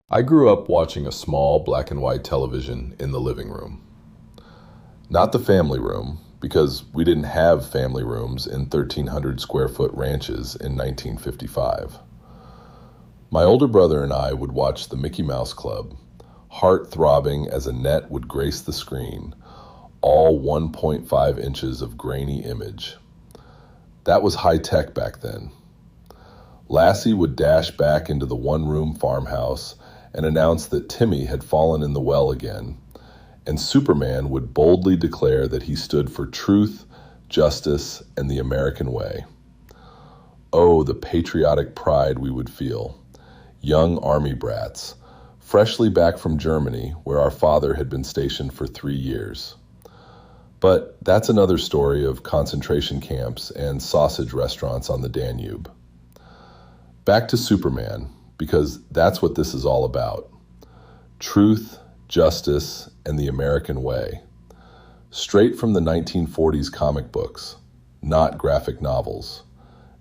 I grew up watching a small black and white television in the living room. Not the family room, because we didn't have family rooms in 1,300 square foot ranches in 1955. My older brother and I would watch the Mickey Mouse Club, heart throbbing as a net would grace the screen, all 1.5 inches of grainy image. That was high tech back then. Lassie would dash back into the one-room farmhouse and announce that Timmy had fallen in the well again, and Superman would boldly declare that he stood for truth, justice, and the American way. Oh, the patriotic pride we would feel. Young army brats, freshly back from Germany, where our father had been stationed for 3 years. But that's another story of concentration camps and sausage restaurants on the Danube. Back to Superman, because that's what this is all about. Truth, justice, and the American way. Straight from the 1940s comic books, not graphic novels.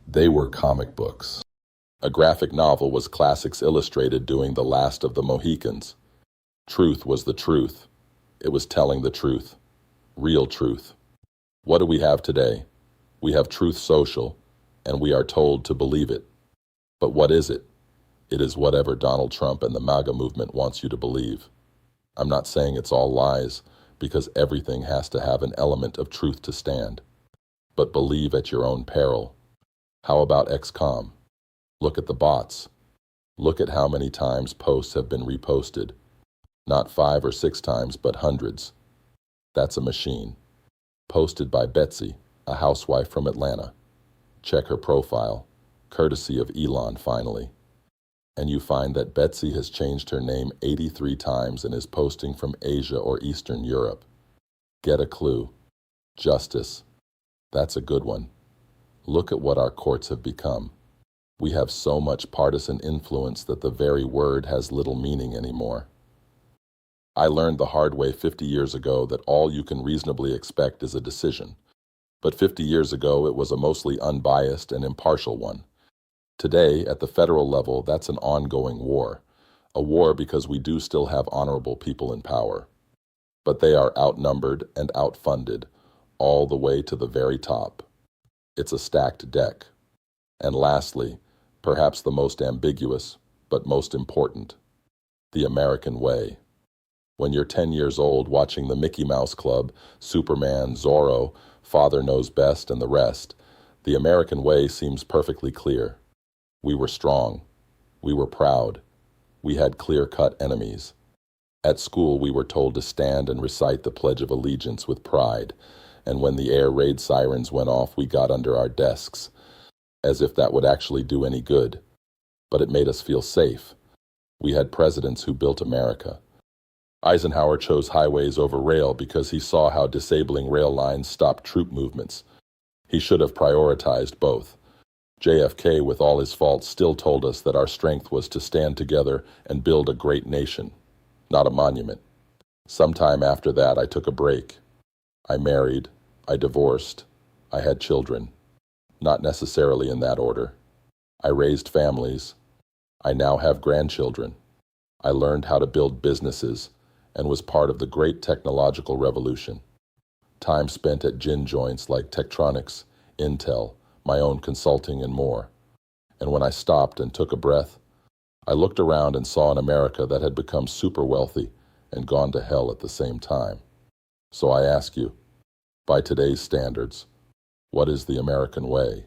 They were comic books. A graphic novel was Classics Illustrated doing The Last of the Mohicans. Truth was the truth. It was telling the truth. Real truth. What do we have today? We have Truth Social, and we are told to believe it. But what is it? It is whatever Donald Trump and the MAGA movement wants you to believe. I'm not saying it's all lies, because everything has to have an element of truth to stand. But believe at your own peril. How about XCOM? Look at the bots. Look at how many times posts have been reposted. Not 5 or 6 times, but hundreds. That's a machine. Posted by Betsy, a housewife from Atlanta. Check her profile. Courtesy of Elon, finally. And you find that Betsy has changed her name 83 times and is posting from Asia or Eastern Europe. Get a clue. Justice. That's a good one. Look at what our courts have become. We have so much partisan influence that the very word has little meaning anymore. I learned the hard way 50 years ago that all you can reasonably expect is a decision. But 50 years ago, it was a mostly unbiased and impartial one. Today, at the federal level, that's an ongoing war. A war because we do still have honorable people in power. But they are outnumbered and outfunded, all the way to the very top. It's a stacked deck. And lastly, perhaps the most ambiguous, but most important, the American way. When you're 10 years old watching the Mickey Mouse Club, Superman, Zorro, Father Knows Best, and the rest, the American way seems perfectly clear. We were strong. We were proud. We had clear-cut enemies. At school, we were told to stand and recite the Pledge of Allegiance with pride, and when the air raid sirens went off, we got under our desks, as if that would actually do any good. But it made us feel safe. We had presidents who built America. Eisenhower chose highways over rail because he saw how disabling rail lines stopped troop movements. He should have prioritized both. JFK, with all his faults, still told us that our strength was to stand together and build a great nation, not a monument. Sometime after that, I took a break. I married, I divorced, I had children. Not necessarily in that order. I raised families. I now have grandchildren. I learned how to build businesses and was part of the great technological revolution. Time spent at gin joints like Tektronix, Intel, my own consulting, and more. And when I stopped and took a breath, I looked around and saw an America that had become super wealthy and gone to hell at the same time. So I ask you, by today's standards, what is the American way?